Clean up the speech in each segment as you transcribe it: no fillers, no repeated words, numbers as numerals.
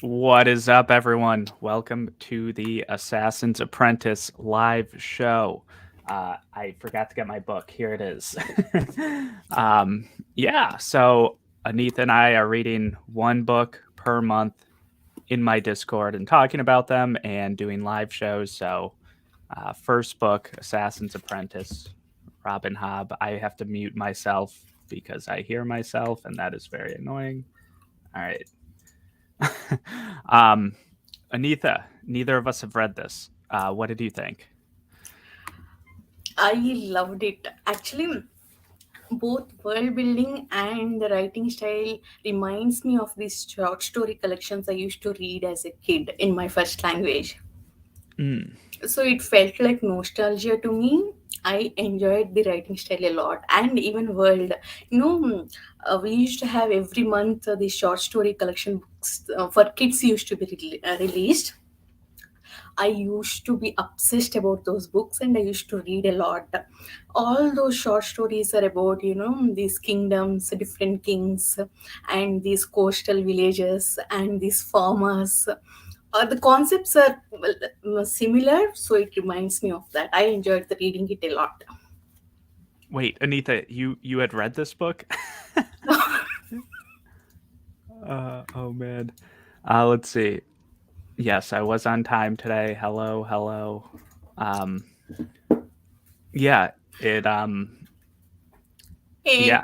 What is up, everyone? Welcome to the Assassins Apprentice live show. I forgot to get my book. Here it is. So Anitha and I are reading one book per month in my Discord and talking about them and doing live shows. So, first book, Assassin's Apprentice, Robin Hobb. I have to mute myself because I hear myself, and that is very annoying. All right. um, Anitha, neither of us have read this. What did you think? I loved it. Actually, both world building and the writing style reminds me of these short story collections I used to read as a kid in my first language. Mm, So it felt like nostalgia to me. I enjoyed the writing style a lot, and even world. We used to have every month these short story collection books for kids used to be released. I used to be obsessed about those books and I used to read a lot. All those short stories are about, these kingdoms, different kings, and these coastal villages and these farmers. The concepts are similar, so it reminds me of that. I enjoyed the reading it a lot. wait, Anitha, you had read this book? Oh man. Let's see. Yes, I was on time today. Hello, hello. Um, yeah, it Hey, yeah.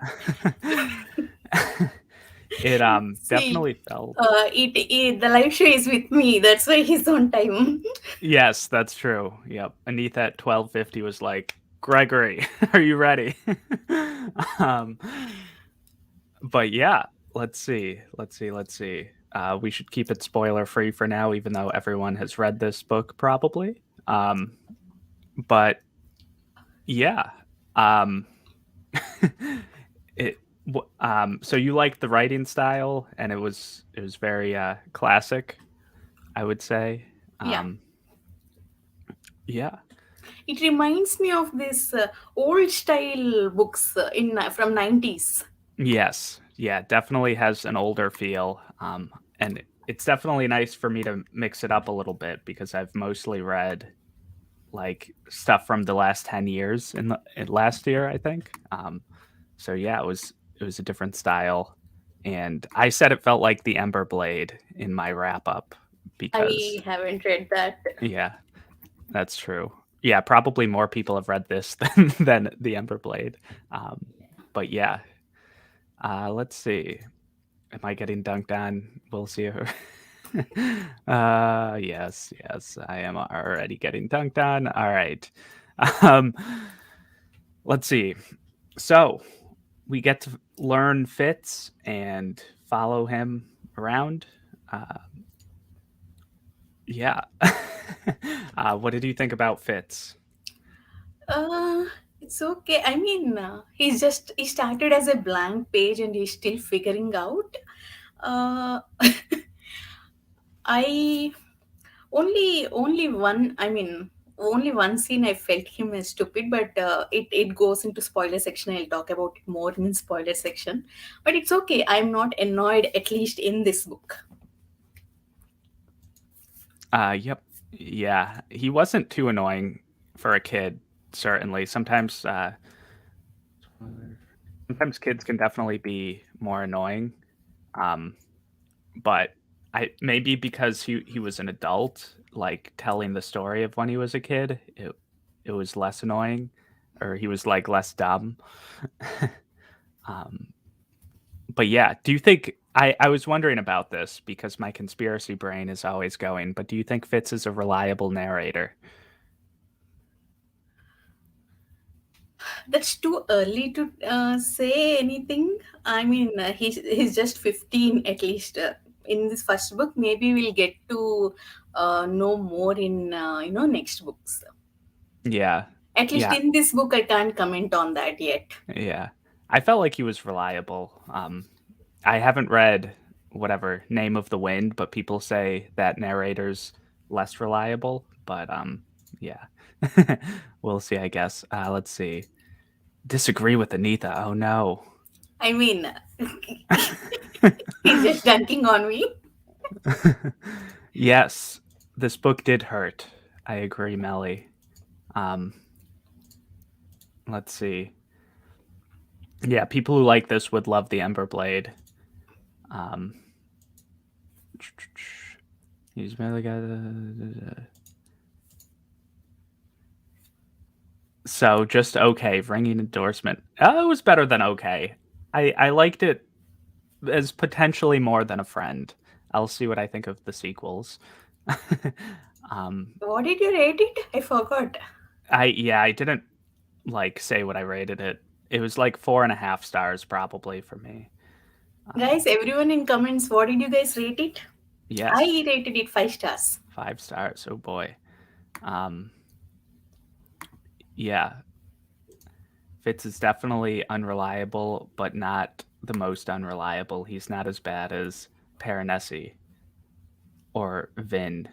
It see, definitely felt. the live show is with me. That's why he's on time. Yes, that's true. Yep. Anitha at 12:50 was like, "Gregory, are you ready?" um but yeah, let's see. We should keep it spoiler free for now, even though everyone has read this book probably. But yeah, um, so you liked the writing style, and it was very classic, I would say. Yeah. Um, yeah, It reminds me of this old style books in from 90s. yes, yeah, definitely has an older feel, and it's definitely nice for me to mix it up a little bit because I've mostly read like stuff from the last 10 years in last year, I think. So yeah, it was a different style, and I said it felt like the Ember Blade in my wrap up because I haven't read that. yeah, that's true. Yeah, probably more people have read this than the Ember Blade. Um, but yeah, let's see. Am I getting dunked on? We'll see. Yes, I am already getting dunked on. All right. Um, let's see. So we get to learn Fitz and follow him around. Uh, yeah. What did you think about Fitz? Uh, it's okay. I mean, he started as a blank page and he's still figuring out. Uh, I only one. I mean, only one scene I felt him as stupid, but it goes into spoiler section. I'll talk about it more in spoiler section. But it's okay. I'm not annoyed at least in this book. Yep. Yeah, he wasn't too annoying for a kid, certainly. Sometimes kids can definitely be more annoying. Um, but I maybe because he was an adult, like telling the story of when he was a kid, it was less annoying, or he was like less dumb. um, but yeah, do you think I was wondering about this because my conspiracy brain is always going, but do you think Fitz is a reliable narrator? That's too early to say anything. I mean, he's just 15 at least. In this first book, maybe we'll get to know more in next books. Yeah. At least Yeah. in this book, I can't comment on that yet. Yeah. I felt like he was reliable. I haven't read whatever Name of the Wind, but people say that narrator's less reliable. But yeah, we'll see. I guess. Let's see. Disagree with Anitha. Oh no. I mean, he's just dunking on me. Yes, this book did hurt. I agree, Melly. Um, let's see. Yeah, people who like this would love the Ember Blade. Um, he's really got. So just okay, ringing endorsement. It was better than okay. I liked it as potentially more than a friend. I'll see what I think of the sequels. um, What did you rate it? I forgot. I didn't like say what I rated it. It was like 4.5 stars probably for me. Guys, everyone in comments, what did you guys rate it? I Yes, rated it 5 stars. 5 stars. Oh boy. Um, yeah, Fitz is definitely unreliable, but not the most unreliable. He's not as bad as Paranesi or Vin.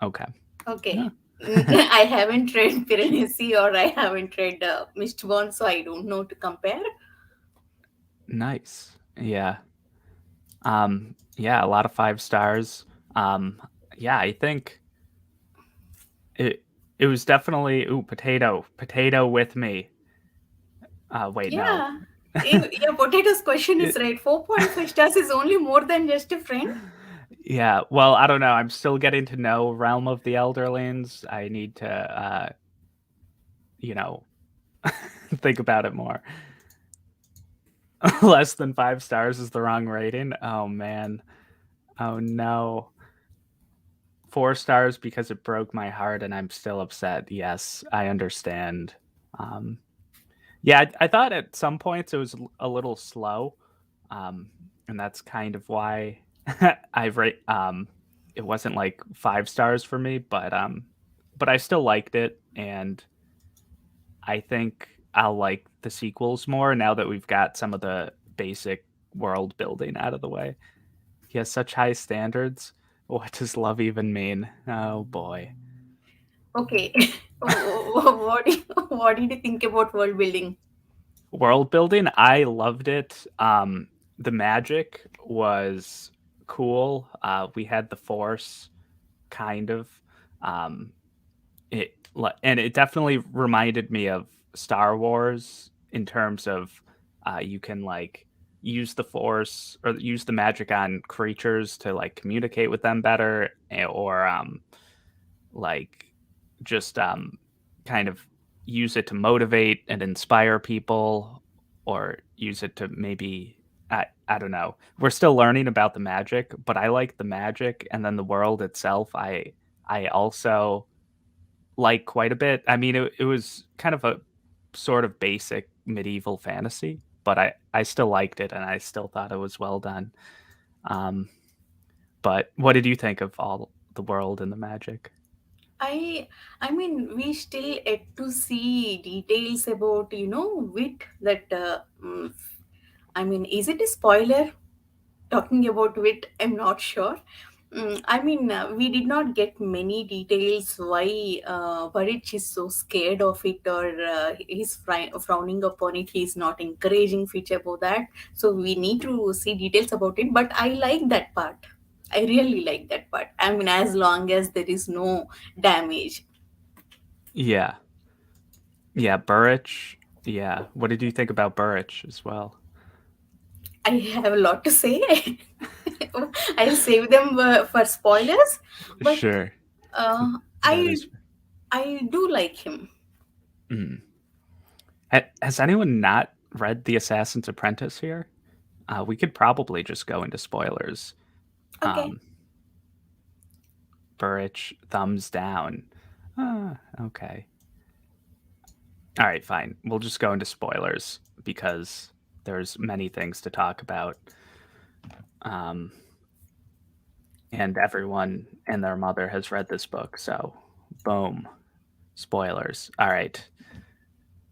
Okay. Yeah. Okay. I haven't read Piranesi or I haven't read Mistborn, so I don't know to compare. Nice. Yeah. Yeah, a lot of 5 stars. Um, yeah, I think it it was definitely potato with me. Wait, no. Yeah. Your potatoes question is It- right. 4.5 stars is only more than just a friend. yeah, well, I don't know. I'm still getting to know Realm of the Elderlings. I need to you know, think about it more. Less than 5 stars is the wrong rating. Oh man. Oh no. 4 stars because it broke my heart and I'm still upset. Yes, I understand. Um, yeah, I thought at some points it was a little slow, um, and that's kind of why I rate. It wasn't like 5 stars for me, but I still liked it, and I think I'll like the sequels more now that we've got some of the basic world building out of the way. He has such high standards. What does love even mean? Oh boy. Okay. What did you think about world building? World building, I loved it. The magic was cool. We had the Force, kind of. Um, and it definitely reminded me of Star Wars in terms of you can like use the Force or use the magic on creatures to like communicate with them better, or like just kind of use it to motivate and inspire people, or use it to maybe I don't know. We're still learning about the magic, but I like the magic, and then the world itself I also like quite a bit. I mean, it was kind of a sort of basic medieval fantasy, but I still liked it and I still thought it was well done. Um, but what did you think of all the world and the magic? I I mean we still yet to see details about wit that I mean, is it a spoiler talking about wit? I'm not sure. I mean, we did not get many details why Barich is so scared of it, or he's frowning upon it. He's not encouraging Fitch about that. So we need to see details about it. But I like that part. I really like that part. I mean, as long as there is no damage. Yeah. Yeah, Burrich. Yeah. What did you think about Burrich as well? I have a lot to say. I'll save them for spoilers. But Sure. uh, That I is. I do like him. Mm. Has anyone not read The Assassin's Apprentice here? We could probably just go into spoilers. Okay. Um, Burrich, thumbs down. Okay. All right, fine. We'll just go into spoilers because there's many things to talk about. Um, and everyone and their mother has read this book, so boom, spoilers. All right.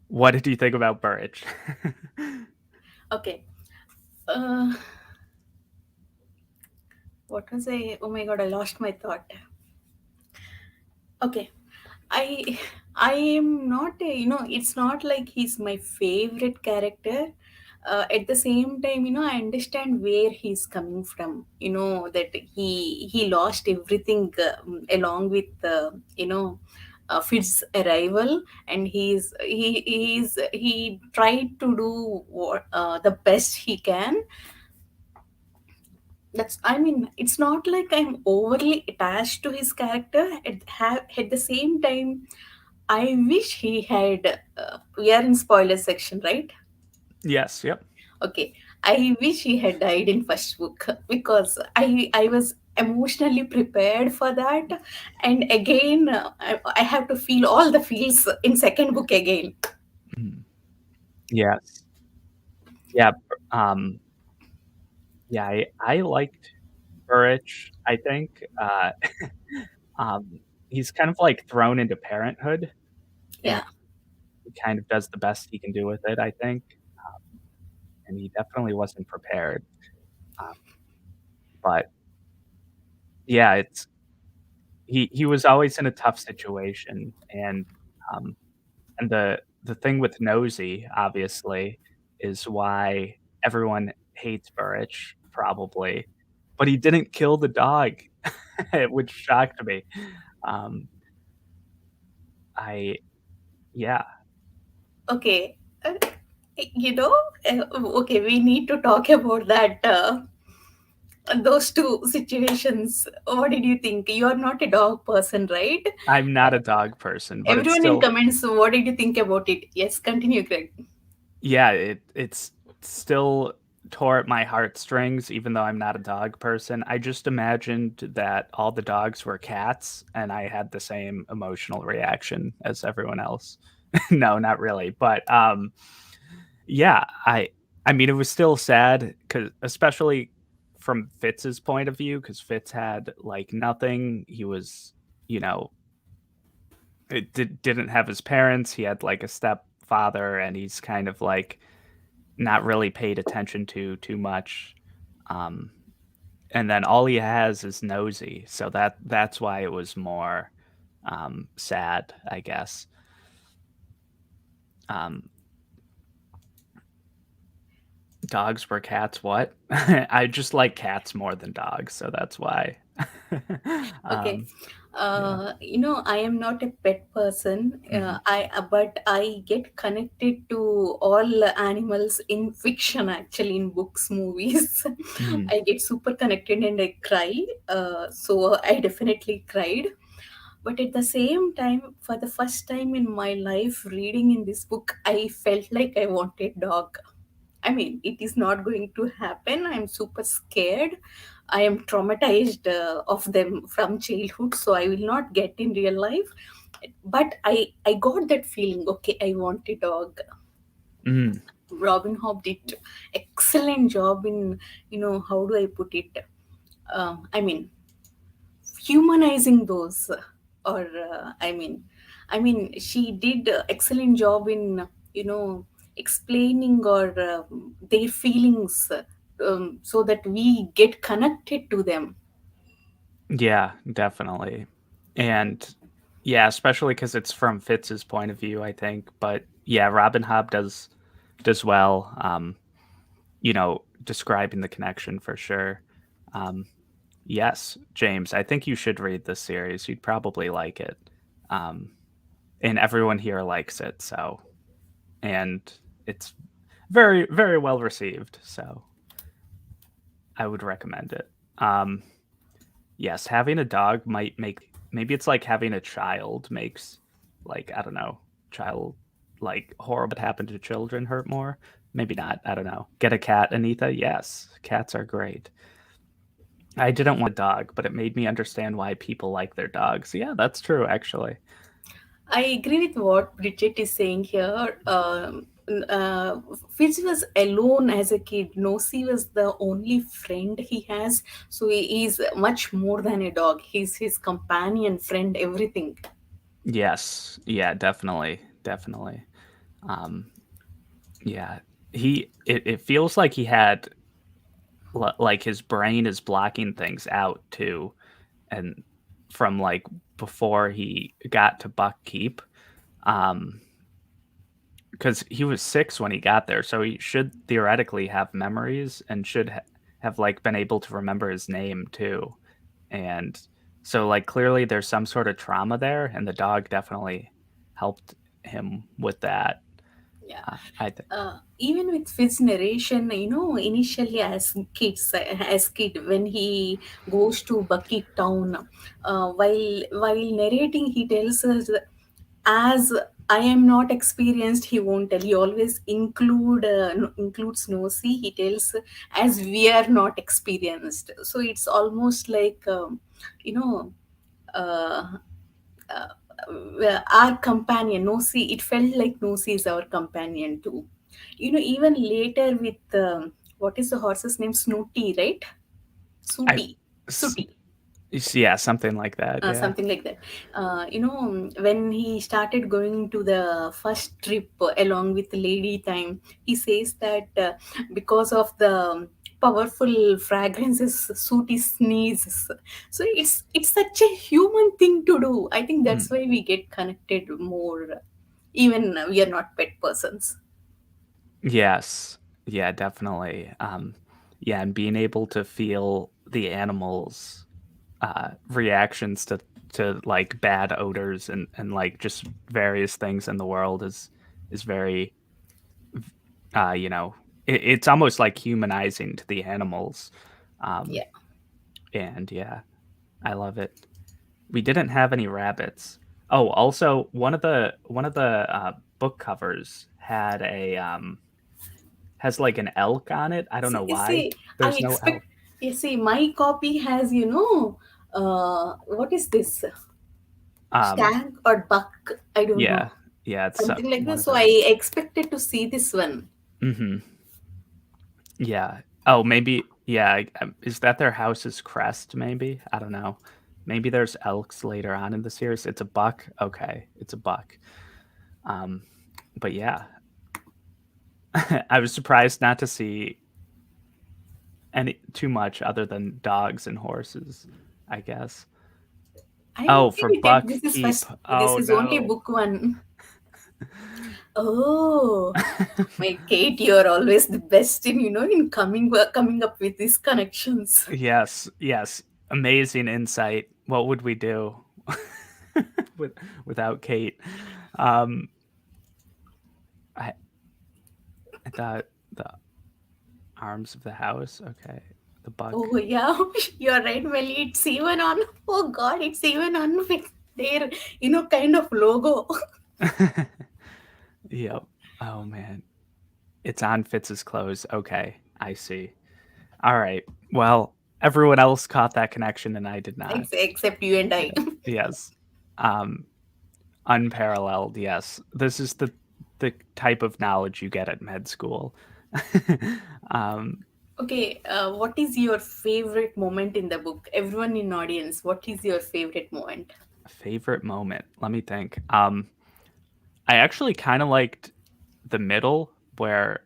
What did you think about Burrich? Okay. Uh, what was I? Oh my god, I lost my thought. Okay. I I am not it's not like he's my favorite character. at the same time, I understand where he's coming from. That he lost everything along with Fitz arrival, and he tried to do the best he can. It's not like I'm overly attached to his character. At the same time, I wish he had. We are in spoiler section, right? Yes, yep. Okay, I wish he had died in first book because I was emotionally prepared for that, and again I have to feel all the feels in second book again. Mhm. Yes. Yeah, yeah, I liked Burrich, I think, um, he's kind of, like, thrown into parenthood, and Yeah. he kind of does the best he can do with it, I think, and he definitely wasn't prepared, uh, but yeah, it's he was always in a tough situation, um, and the thing with Nosy, obviously, is why everyone hates Burrich, probably, but he didn't kill the dog, which shocked me. Um, I yeah, Okay. You know, okay, we need to talk about that. Those two situations. What did you think? You are not a dog person, right? I'm not a dog person, but it's Everyone in still comments, what did you think about it? Yes, continue, Greg. yeah, it's still tore at my heartstrings, even though I'm not a dog person. I just imagined that all the dogs were cats, and I had the same emotional reaction as everyone else. No, not really, but, yeah, I mean, it was still sad, cause especially from Fitz's point of view, because Fitz had, like, nothing. He was, you know, it didn't have his parents, he had, like, a stepfather, and he's kind of, like, not really paid attention to too much, um, and then all he has is Nosy, so that's why it was more, sad, I guess. Um, Dogs were cats, what? I just like cats more than dogs, so that's why. Okay. Um, yeah. I am not a pet person. Mhm. But I get connected to all animals in fiction, actually, in books, movies. Mhm. I get super connected and I cry. So I definitely cried. But at the same time, for the first time in my life, reading in this book, I felt like I wanted dog. It is not going to happen. I'm super scared. I am traumatized of them from childhood, so I will not get in real life. But I got that feeling. Okay, I want a dog. Mhm. Robin Hobb did excellent job in, how do I put it? I mean, humanizing those, or she did excellent job in, explaining or their feelings, so that we get connected to them. Yeah, definitely. And yeah, especially because it's from Fitz's point of view, I think. But yeah, Robin Hobb does well, describing the connection for sure. Um, yes, James, I think you should read this series. You'd probably like it. Um, and everyone here likes it, so and it's very, very well received, so I would recommend it. Um, yes, having a dog might make maybe it's like having a child makes, like, I don't know, child like, horrible that happen to children hurt more? Maybe not, I don't know. Get a cat, Anitha? Yes, cats are great. I didn't want a dog, but it made me understand why people like their dogs. Yeah, that's true, actually. I agree with what Bridget is saying here. Fitz was alone as a kid. Nosy was the only friend he has, so he is much more than a dog. He's his companion, friend, everything. Yes. Yeah, definitely, definitely. Um, yeah. It feels like he had like, his brain is blocking things out too, and from, like, before he got to Buckkeep, um, because he was 6 when he got there, so he should theoretically have memories and should have like been able to remember his name too. And so like clearly there's some sort of trauma there, and the dog definitely helped him with that. Yeah. I think. Even with Fizz narration, initially as kid, when he goes to Bucket Town, while narrating, he tells us that as I am not experienced, he won't tell. He always includes Nosy. He tells as we are not experienced. So it's almost like you know. Uh, uh, our companion Nosy, it felt like Nosy is our companion too. Even later with what is the horse's name? Snooty, right? I Sooty. s- Sooty. yeah, something like that. Yeah. Something like that. When he started going to the first trip along with Lady Time, he says that because of the powerful fragrances, Sooty sneezes. So it's such a human thing to do. I think that's Mm. why we get connected more, even we are not pet persons. Yes. Yeah, definitely. Yeah, and being able to feel the animals' reactions to like bad odors and like just various things in the world is very you know, it's almost like humanizing to the animals. Um, Yeah. and yeah, I love it. We didn't have any rabbits. Oh, also one of the book covers had a has like an elk on it. I don't know why. See, I There's no elk. expect. You see, my copy has, what is this? Um, Stag or buck? I don't know. yeah, yeah, it's Something like one this. of So I those. expected to see this one. Hmm. Yeah. Oh, maybe. Yeah. Is that their house's crest? Maybe. I don't know. Maybe there's elks later on in the series. It's a buck. Okay, it's a buck. Um, but yeah, I was surprised not to see any too much other than dogs and horses. I guess. I'm Oh, okay for with it. buck This is keep. first. This Oh is only no. book one. Oh, my Kate, you're always the best in coming up with these connections. Yes. Yes. Amazing insight. What would we do with without Kate? Um, I I thought the arms of the house. Okay, the buck. Oh yeah, you're right, Melly. It's even on. Oh God, it's even on with their kind of logo. Yep. Oh man, it's on Fitz's clothes. Okay, I see. All right. Well, everyone else caught that connection, and I did not. Except you and I. Yeah. Yes. Um, unparalleled. Yes. This is the type of knowledge you get at med school. um, Okay, what is your favorite moment in the book? Everyone in audience, what is your favorite moment? favorite moment. Let me think. I actually kind of liked the middle where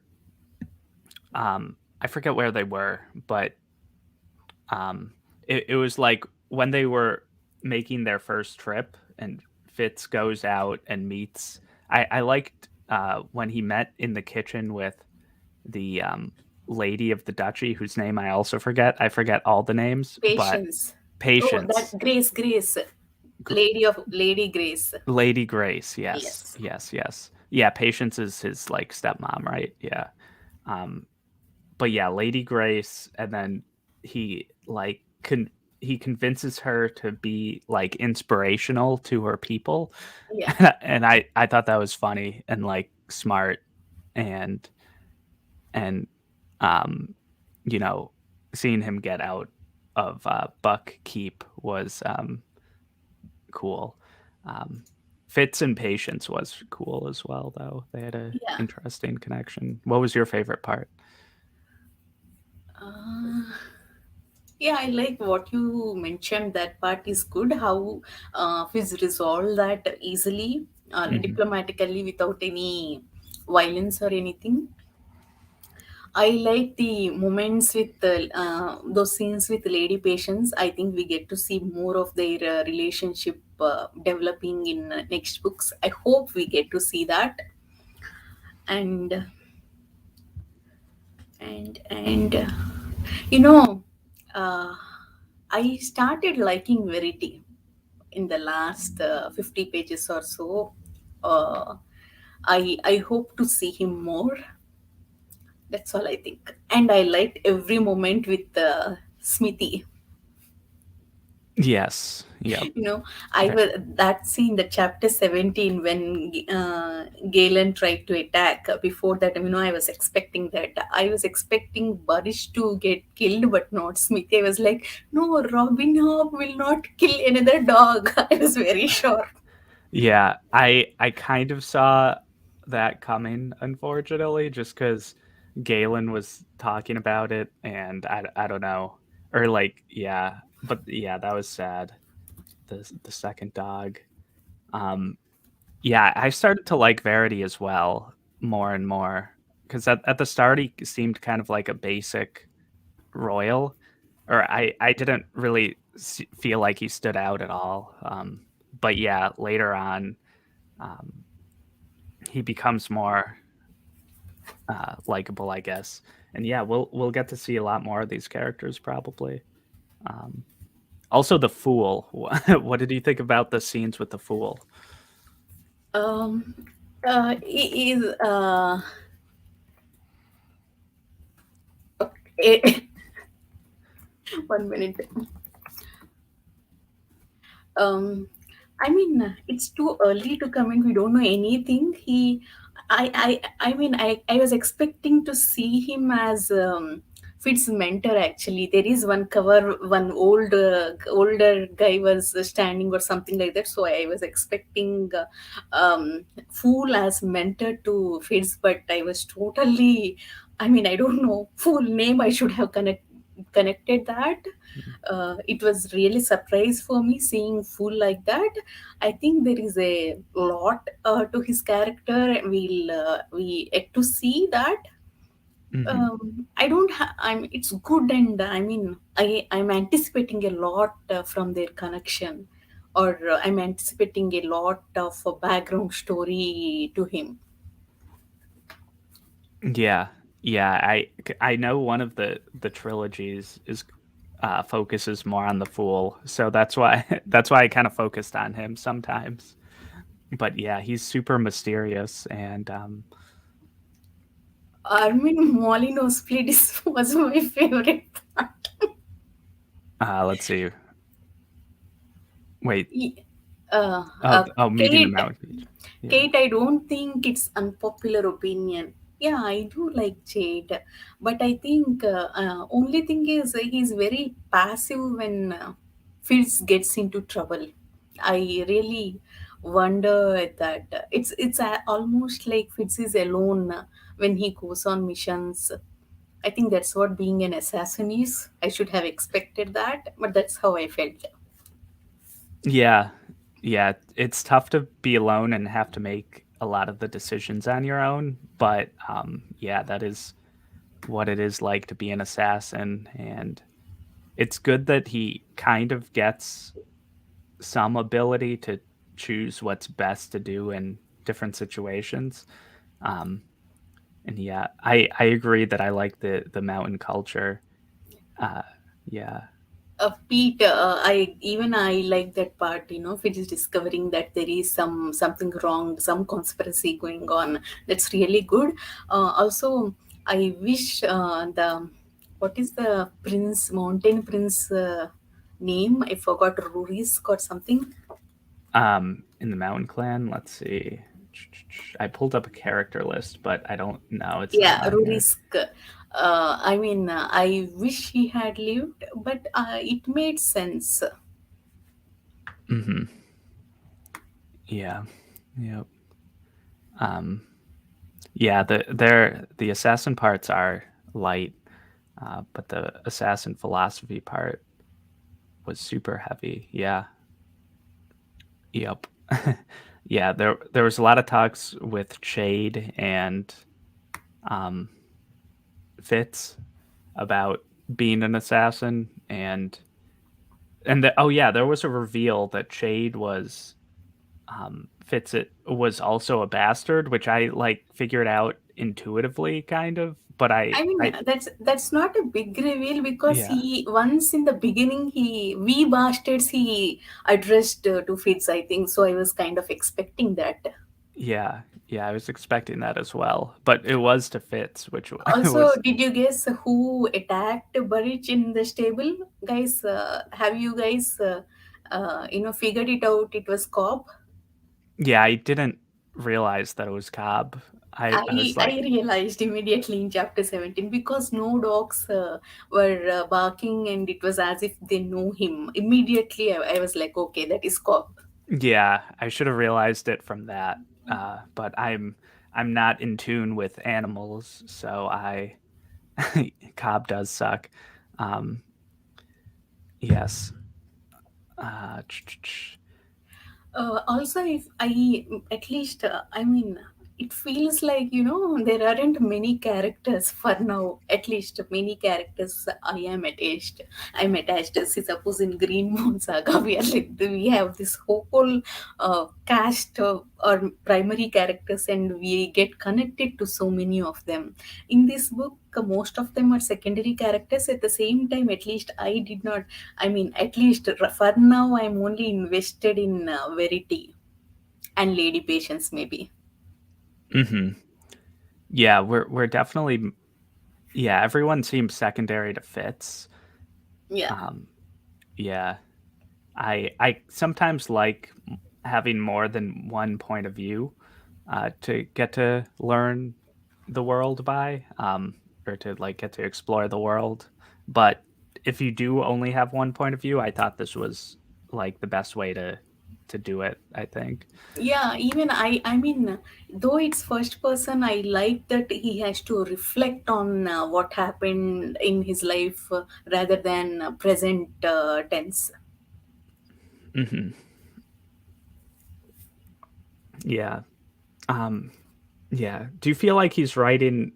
I forget where they were, but it was like when they were making their first trip and Fitz goes out and meets. I liked when he met in the kitchen with the lady of the duchy, whose name I also forget. I forget all the names, but Patience. Oh, that Patience. Grace. Gr- Lady Grace. Lady Grace. Yes, Yes. yes, yes. Yeah, Patience is his like stepmom, right? Yeah. Um, but yeah, Lady Grace, and then he like he convinces her to be like inspirational to her people, Yeah. and I thought that was funny and like smart, and and um you know, seeing him get out of Buck Keep was cool. Um, Fitz and Patience was cool as well, though. They had a Yeah. interesting connection. What was your favorite part? Uh, yeah, I like what you mentioned. That part is good. How Fizz resolved that easily, Hmm. diplomatically, without any violence or anything. I like the moments with those scenes with Lady Patience. I think we get to see more of their relationship developing in next books. I hope we get to see that. and and you know, uh, I started liking Verity in the last 50 pages or so. uh, I hope to see him more. That's all I think. And I liked every moment with Smithy. Yes. Yep. You know, I Ver- was that scene, the chapter 17, when Galen tried to attack. Before that, I was expecting that. I was expecting Barish to get killed, but not Smithy. I was like, no, Robin Hood will not kill another dog. I was very sure. Yeah, I kind of saw that coming, unfortunately, just because Galen was talking about it, and I don't know, or like yeah, but yeah, that was sad. The second dog. Um, yeah, I started to like Verity as well more and more because at the start he seemed kind of like a basic royal, or I didn't really feel like he stood out at all. But yeah, later on. Um, he becomes more likable, I guess. And yeah, we'll get to see a lot more of these characters probably. Um, Also, the fool. What did you think about the scenes with the fool? Um, he is okay. 1 minute. um it's too early to comment. We don't know anything. I was expecting to see him as Fitz mentor. Actually, there is one cover, one older guy was standing or something like that, so I was expecting Fool as mentor to Fitz, but I was totally, I don't know full name. I should have connected that. It was really surprise for me seeing Fool like that. I think there is a lot to his character. We get to see that. Hmm. I don't. It's good, and I'm anticipating a lot from their connection, or I'm anticipating a lot of background story to him. Yeah, yeah. I know one of the trilogies is focuses more on the fool, so that's why that's why I kind of focused on him sometimes. But yeah, he's super mysterious, and Armin Molino's split was my favorite. let's see. Wait. Ye- Oh, oh, meeting the Kate, mountain peach. Yeah. Kate, I don't think it's unpopular opinion. Yeah, I do like Jade, but I think only thing is he's very passive when Fitz gets into trouble. I really wonder at that. It's almost like Fitz is alone when he goes on missions. I think that's what being an assassin is. I should have expected that, but that's how I felt. Yeah. Yeah, it's tough to be alone and have to make a lot of the decisions on your own, but yeah, that is what it is like to be an assassin, and it's good that he kind of gets some ability to choose what's best to do in different situations. Um and yeah, I agree that I like the mountain culture. Uh yeah. Pete, I like that part. Which is discovering that there is something wrong, some conspiracy going on. That's really good. Also, I wish the what is the prince, mountain prince name? I forgot. Rurisk or something. In the mountain clan, let's see. I pulled up a character list, but I don't know. It's not Yeah, on here. Rurisk. I wish he had lived, but it made sense. Hmm. Yeah. Yep. Um, yeah, the assassin parts are light, but the assassin philosophy part was super heavy. Yeah. Yep. Yeah, there was a lot of talks with Shade and um, Fitz about being an assassin, oh yeah, there was a reveal that Shade was Fitz it was also a bastard, which I like figured out intuitively, kind of. But I mean, I that's not a big reveal because yeah, he once in the beginning he we bastards he addressed to Fitz, I think. So I was kind of expecting that. yeah, yeah. I was expecting that as well, but it was to Fitz, which Also, was did you guess who attacked Burridge in the stable, guys? Have you guys figured it out? It was Cobb. yeah. I didn't realize that it was Cobb. I was I like, realized immediately in chapter 17 because no dogs were barking and it was as if they know him. Immediately, I was like, okay, that is Cobb. yeah, I should have realized it from that. But I'm not in tune with animals, so I Cobb does suck. Um, yes. Uh, Also, if I at least I mean, it feels like there aren't many characters for now. At least many characters I'm attached. See, suppose in Green Moon Saga, we have this whole cast or primary characters, and we get connected to so many of them. In this book, most of them are secondary characters. At the same time, at least I did not I mean, at least for now, I'm only invested in Verity and Lady Patience, maybe. hmm Yeah, we're definitely yeah. Everyone seems secondary to Fitz. Yeah. Um, yeah, I sometimes like having more than one point of view to get to learn the world by, or to like get to explore the world. But if you do only have one point of view, I thought this was like the best way to do it. I think. Yeah, even I mean, though it's first person, I like that he has to reflect on what happened in his life rather than present tense. hmm Yeah. Um, yeah. Do you feel like he's writing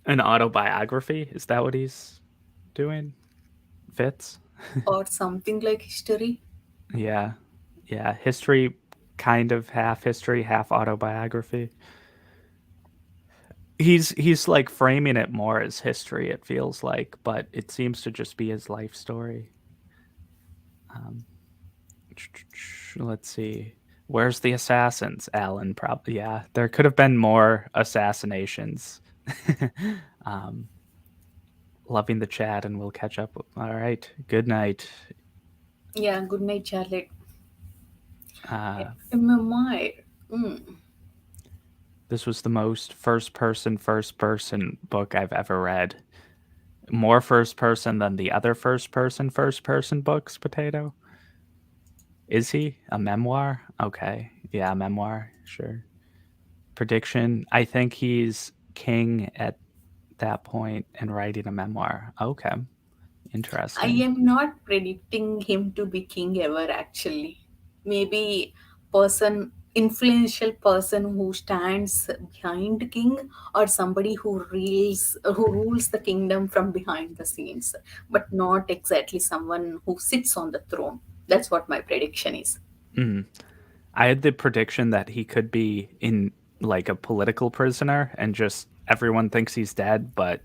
an autobiography? Is that what he's doing? Fits? Or something like history. Yeah. Yeah. History, kind of half history, half autobiography. He's like framing it more as history, it feels like, but it seems to just be his life story. Um, let's see. Where's the assassins? Alan, probably. Yeah, there could have been more assassinations. um, Loving the chat, and we'll catch up. All right. Good night. Yeah, good night, Charlotte. Uh, MMI. Mm. this was the most first person book I've ever read. More first person than the other first person books, Potato. Is he a memoir? Okay. Yeah, memoir. Sure. Prediction. I think he's king at that point and writing a memoir. Okay. I Interesting. am not predicting him to be king ever actually. Maybe influential person who stands behind king or somebody who rules the kingdom from behind the scenes, but not exactly someone who sits on the throne. That's what my prediction is. Mm. I had the prediction that he could be in like a political prisoner and just everyone thinks he's dead, but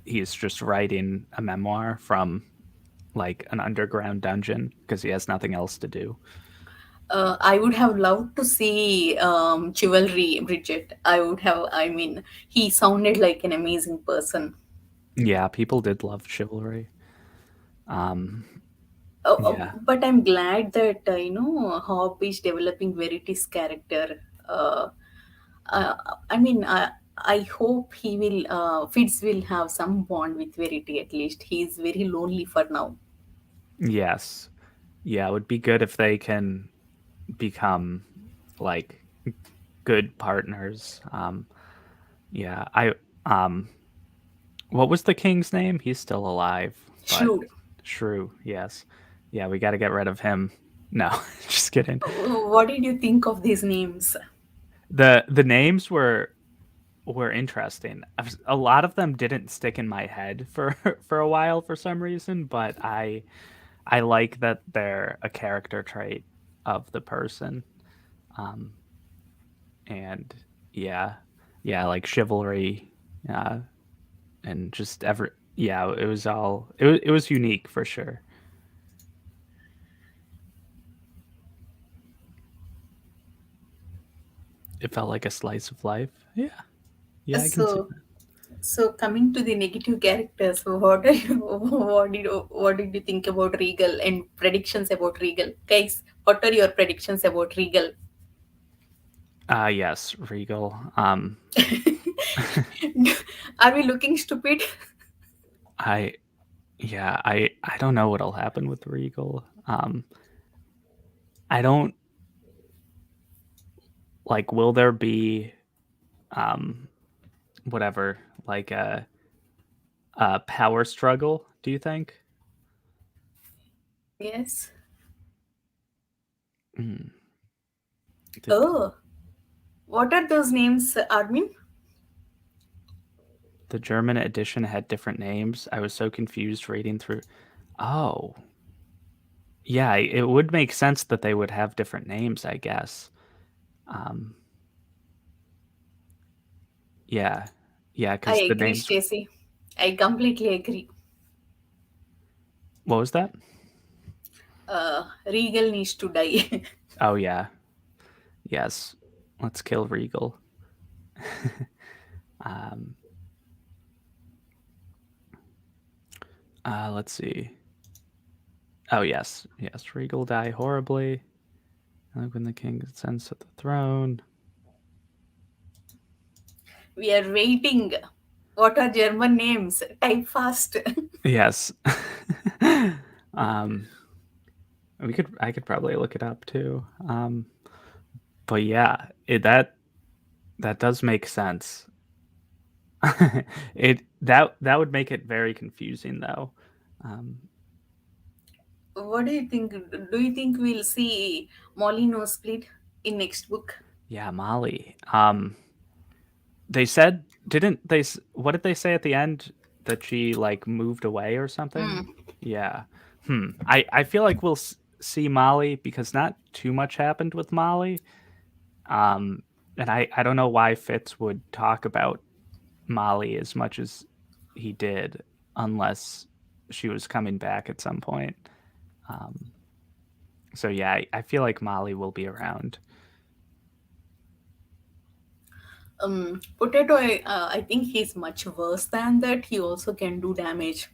he's just writing a memoir from like an underground dungeon because he has nothing else to do. I would have loved to see Chivalry Bridget. I mean, he sounded like an amazing person. Yeah, people did love chivalry. Um, yeah. But I'm glad that Hobb is developing Verity's character. Uh, I mean, I hope Fitz will have some bond with Verity at least. He's very lonely for now. Yes. Yeah, it would be good if they can become like good partners. Yeah, I um what was the king's name? He's still alive, but Shrewd. Shrew, yes. Yeah, we got to get rid of him. No, just kidding. What did you think of these names? The names were interesting. A lot of them didn't stick in my head for for a while for some reason, but I like that they're a character trait of the person. um, and yeah, yeah, like chivalry, uh, and just every yeah, it was all it was unique for sure. It felt like a slice of life. Yeah, yeah, I can see So, so coming to the negative characters, what are you, what did you think about Regal and predictions about Regal, guys? What are your predictions about Regal? that. Yes, Regal. Are we looking stupid? I yeah, I don't know what'll happen with Regal. I don't like. Will there be um whatever like a power struggle? Do you think? Yes. Mm. The, Oh, what are those names, Armin? the German edition had different names. I was so confused reading through. Oh, yeah, it would make sense that they would have different names, I guess. Um, yeah, yeah, I because the agree, names. Stacy. I completely agree. What was that? Regal needs to die. Oh yeah, yes. Let's kill Regal. um, let's see. Oh yes, yes. Regal die horribly. Like when the king ascends to the throne. We are waiting. What are German names? Type fast. Yes. um, we could. I could probably look it up too. But yeah, that does make sense. That would make it very confusing though. Um, What do you think? Do you think we'll see Molly no split in next book? yeah, Molly. They said didn't they? What did they say at the end that she like moved away or something? Hmm. Yeah. I feel like we'll see Molly because not too much happened with Molly. Um, and I don't know why Fitz would talk about Molly as much as he did, unless she was coming back at some point. Um, so yeah, I feel like Molly will be around. Potato, I think he's much worse than that. He also can do damage.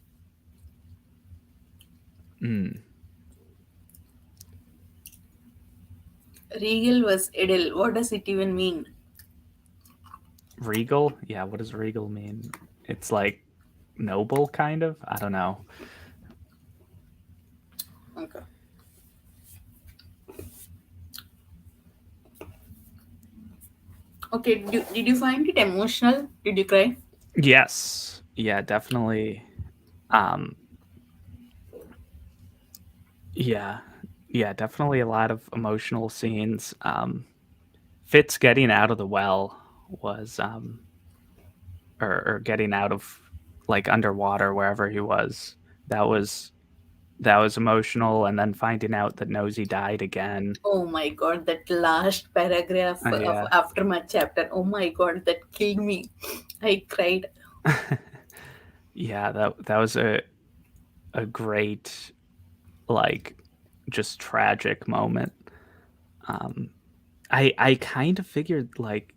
Mm. Regal was Edel. What does it even mean? Regal? Yeah, what does regal mean? It's like noble, kind of. I don't know. Okay. Okay. Did you find it emotional? Did you cry? Yes, yeah, definitely. Um, yeah, yeah, definitely a lot of emotional scenes. Fitz getting out of the well was or getting out of like underwater wherever he was. That was that was emotional, and then finding out that Nosy died again. Oh my god, that last paragraph of Yeah. aftermath chapter. Oh my god, that killed me. I cried. Yeah, that was a great like just tragic moment. Um I kind of figured like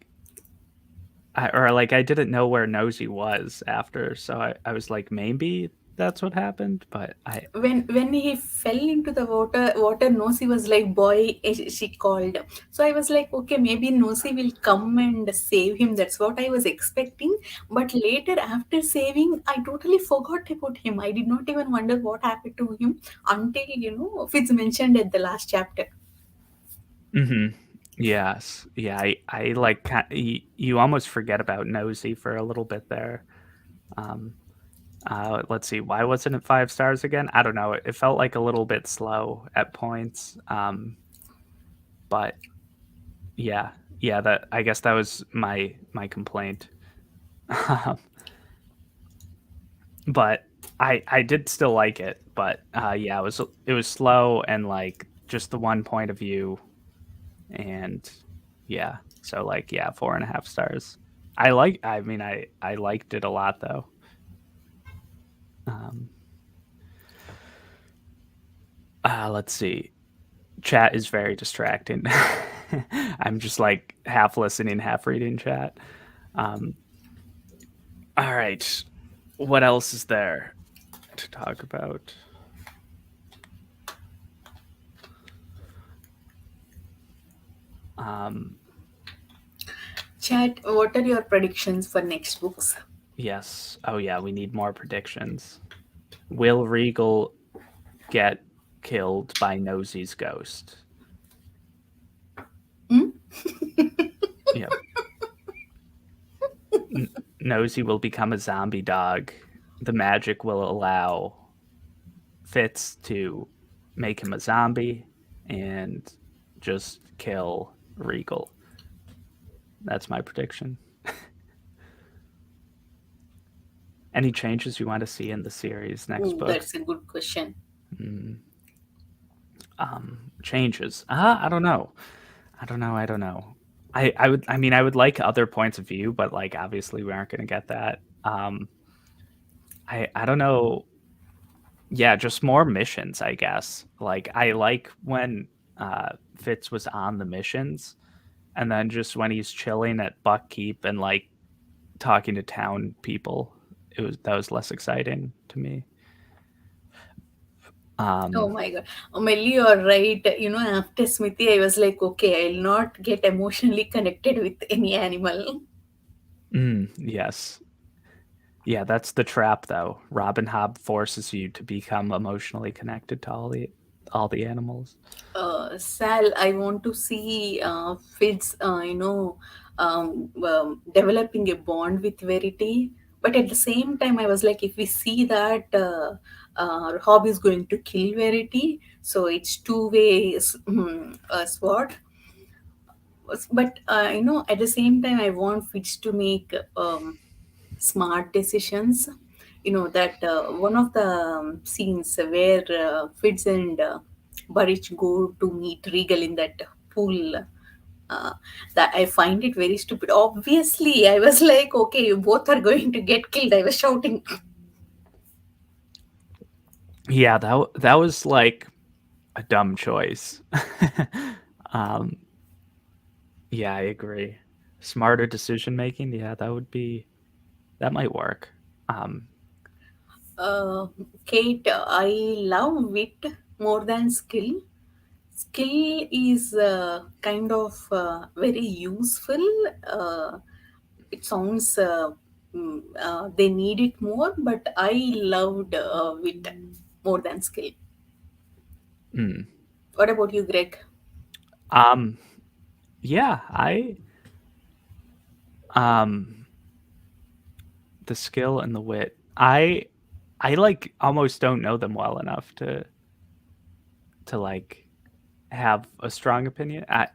I didn't know where Nosy was after, so I was like maybe that's what happened, but I When he fell into the water Nosy was like, boy, she called. So I was like, okay, maybe Nosy will come and save him. That's what I was expecting. But later, after saving, I totally forgot about him. I did not even wonder what happened to him until Fitz mentioned at the last chapter. Mhm. Yes. Yeah, I like you almost forget about Nosy for a little bit there. Um let's see, why wasn't it 5 stars again? I don't know. It felt like a little bit slow at points. But yeah, yeah, that I guess that was my complaint. Um, but I did still like it, but yeah, it was slow and like just the one point of view and yeah, so like yeah, 4.5 stars. I liked it a lot though. Um, let's see. Chat is very distracting. I'm just like half listening, half reading chat. Um, all right. What else is there to talk about? Um, Chat, what are your predictions for next books? yes. Oh, yeah. We need more predictions. Will Regal get killed by Nosy's ghost? Hmm? Yep. Nosy will become a zombie dog. The magic will allow Fitz to make him a zombie and just kill Regal. That's my prediction. Any changes you want to see in the series next Ooh, book? that's a good question. Mm, changes. I don't know. I don't know. I don't know. I would like other points of view, but like obviously we aren't going to get that. I don't know. Yeah, just more missions, I guess. Like I like when Fitz was on the missions, and then just when he's chilling at Buckkeep and like talking to town people, that was less exciting to me. Oh Um, my god. Melly, you're right. After Smithy, I was like, okay, I'll not get emotionally connected with any animal. yes, yeah, that's the trap though. Robin Hobb forces you to become emotionally connected to all the animals. Sal, I want to see Fitz, developing a bond with Verity. But at the same time, I was like, if we see that Hob is going to kill Verity, so it's two ways sword. But at the same time, I want Fitz to make smart decisions. That one of the scenes where Fitz and Burridge go to meet Regal in that pool. Uh, that I find it very stupid. Obviously, I was like, okay, you both are going to get killed. I was shouting. Yeah, that was like a dumb choice. um, yeah, I agree. Smarter decision making, yeah, that might work. Um, Uh, Kate, I love wit more than skill. Skill is kind of very useful. It sounds they need it more, but I loved wit more than skill. mm, What about you, Greg? um, yeah, um, the skill and the wit. I like almost don't know them well enough to like have a strong opinion. I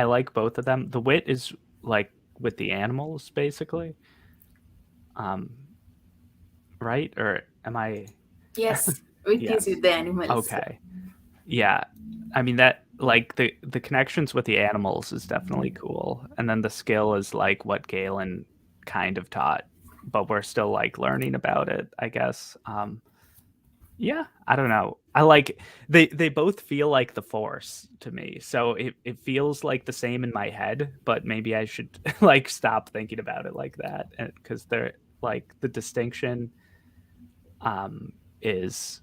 like both of them. The wit is like with the animals basically. Um, right? Or am I Yes, wit is with Yes. the animals. Okay. Yeah. I mean that like the connections with the animals is definitely cool. And then the skill is like what Galen kind of taught, but we're still like learning about it, I guess. Yeah, I don't know. I like they both feel like the force to me. So it feels like the same in my head, but maybe I should like stop thinking about it like that because they're like the distinction is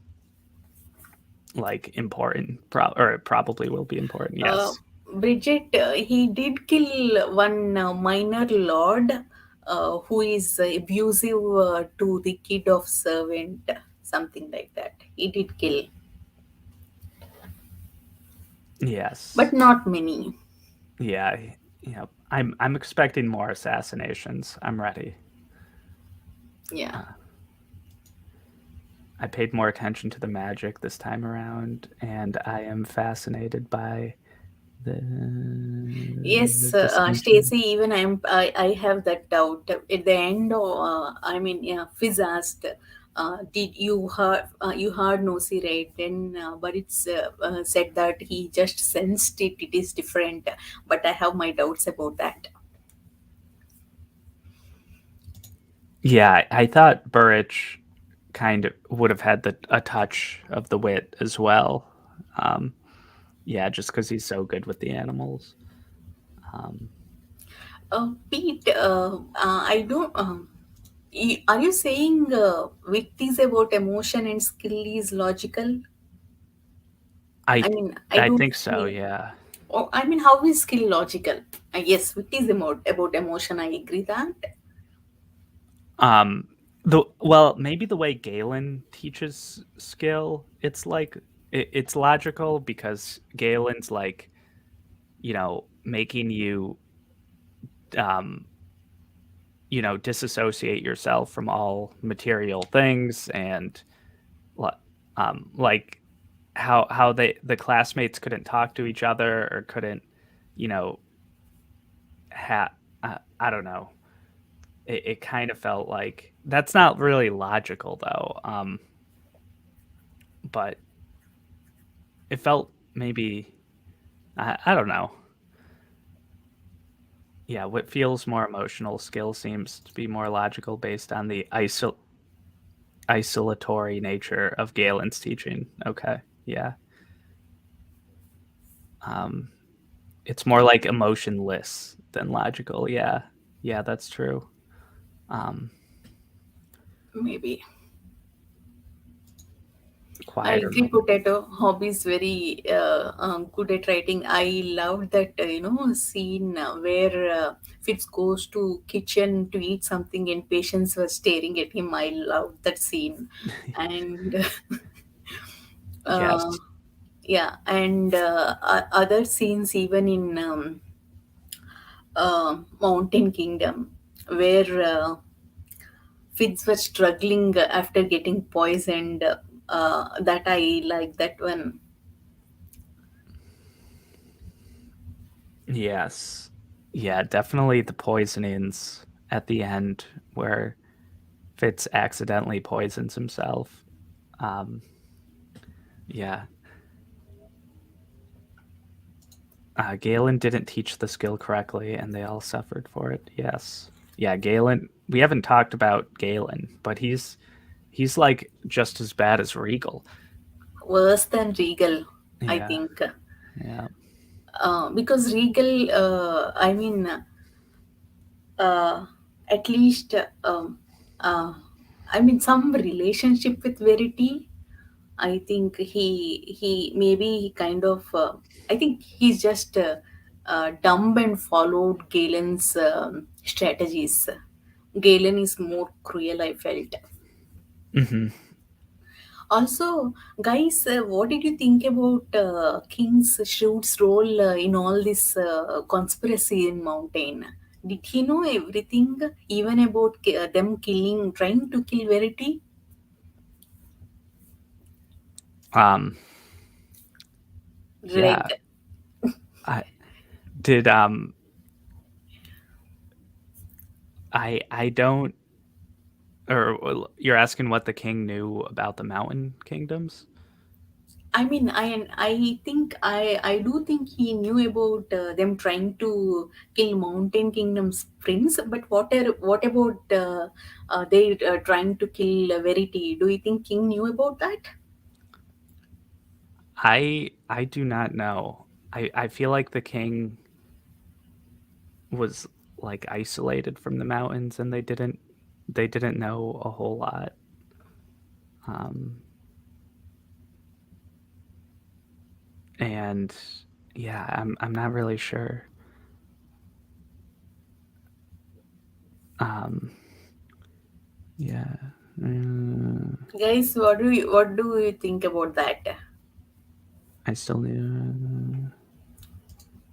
like important or it probably will be important. Uh, Yes. Bridget, he did kill one minor lord who is abusive to the kid of servant, something like that. He did kill, Yes. but not many. Yeah. Yeah. I'm expecting more assassinations. I'm ready. Yeah. Uh, I paid more attention to the magic this time around, and I am fascinated by Yes, the distinction. Stacy. Even I have that doubt at the end. I mean, yeah, Fizz asked. Did you heard Nosy, right? Then, but it's said that he just sensed it. It is different, but I have my doubts about that. Yeah, I thought Burrich kind of would have had a touch of the wit as well. Um, yeah, just because he's so good with the animals. Um, Pete, I don't. Are you saying wit is about emotion and skill is logical? I I mean, I I don't think so. see. Yeah. Oh, I mean, how is skill logical? Yes, wit is about emotion. I agree that. Um, the well, maybe the way Galen teaches skill, it's like it's logical because Galen's like, making you, um, disassociate yourself from all material things and, li- like how the classmates couldn't talk to each other or couldn't, you know, I don't know. It kind of felt like that's not really logical though. But it felt maybe I don't know. Yeah, what feels more emotional skill seems to be more logical based on the isolatory nature of Galen's teaching. Okay, yeah. Um, it's more like emotionless than logical. Yeah, yeah, that's true. Um, Maybe. I quieter agree. moment. Potato Hobby is very good at writing. I loved that scene where Fitz goes to kitchen to eat something and patients were staring at him. I loved that scene, and uh, Yes. yeah, and other scenes even in Mountain Kingdom where Fitz was struggling after getting poisoned. That I like that one. Yes. Yeah, definitely the poisonings at the end where Fitz accidentally poisons himself. Um, yeah. Galen didn't teach the skill correctly, and they all suffered for it. Yes. Yeah, Galen. We haven't talked about Galen, but he's like just as bad as Regal. Worse than Regal, I Yeah. think. Yeah. Because Regal, I mean, uh, at least, uh, I mean, some relationship with Verity. I think he maybe he kind of. I think he's just dumb and followed Galen's strategies. Galen is more cruel, I felt. Hmm. Also, guys, what did you think about King's Shrewd's role in all this conspiracy in Mountain? Did he know everything, even about them killing, trying to kill Verity? Um. Yeah. Like, I did. I don't. Or you're asking what the king knew about the mountain kingdoms? I mean, I think I do think he knew about them trying to kill Mountain Kingdom's prince. But what about they trying to kill Verity? Do you think King knew about that? I do not know. I feel like the king was like isolated from the mountains and they didn't know a whole lot. Um and yeah, I'm not really sure. Um yeah. Guys, what do you think about that? I still need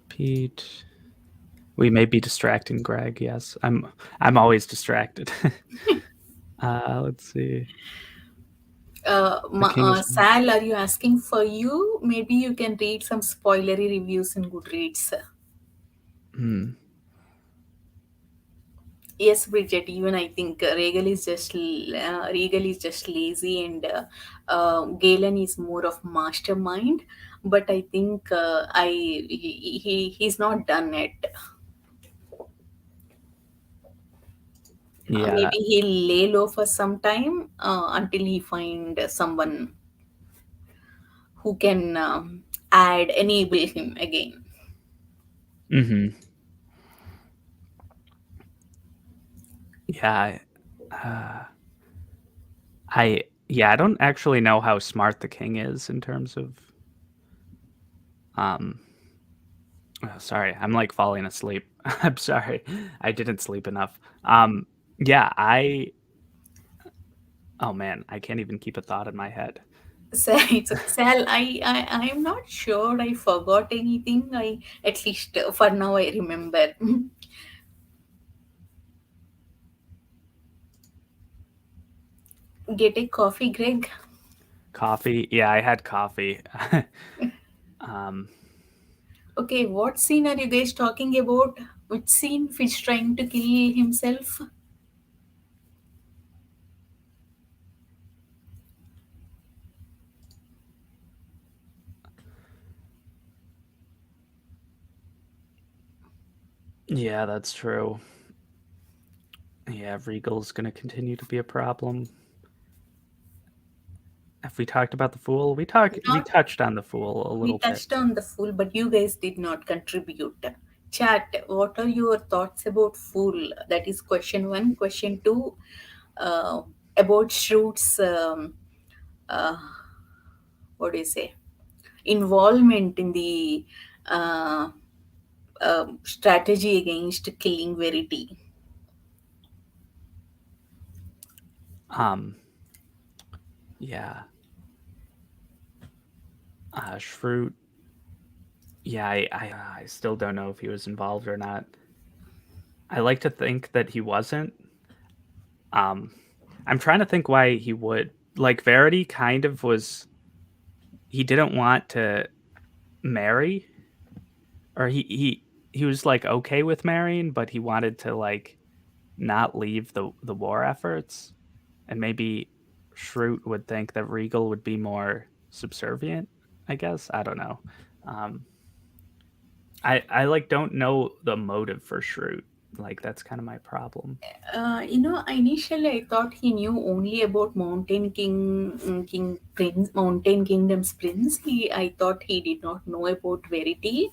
Pete. We may be distracting Greg. Yes. I'm always distracted. Let's see. The king is Sal, are you asking for you? Maybe you can read some spoilery reviews in Goodreads. hmm. Yes, Bridget. Even I think Regal is just lazy, and Galen is more of mastermind. But I think he's not done it. Yeah, Maybe he'll lay low for some time until he find someone who can add enable him again. hmm yeah, uh, I don't actually know how smart the king is in terms of um. Oh, sorry, I'm like falling asleep. I'm sorry, I didn't sleep enough. Yeah, I. Oh man, I can't even keep a thought in my head. So it's okay. Sal, I'm not sure I forgot anything. I at least for now I remember. Get a coffee, Greg. Coffee. Yeah, I had coffee. um, Okay, what scene are you guys talking about? Which scene? Fish trying to kill himself? yeah, that's true. Yeah, Regal's gonna continue to be a problem. Have we talked about the fool? We Not touched on the fool a We little bit. touched on the Fool, but you guys did not contribute. Chat, what are your thoughts about Fool? That is question one. Question two, uh, about Shroot's, uh, what do you say, involvement in the uh, strategy against killing Verity. Um, yeah, Shroot. Yeah, I still don't know if he was involved or not. I like to think that he wasn't. Um, I'm trying to think why he would. Like Verity kind of was. He didn't want to marry, or he was like okay with marrying, but he wanted to like not leave the war efforts, and maybe Shroot would think that Regal would be more subservient. I guess I don't know. Um, I like don't know the motive for Shroot. Like that's kind of my problem. Initially I thought he knew only about King Prince, Mountain Kingdom's Prince. I thought he did not know about Verity,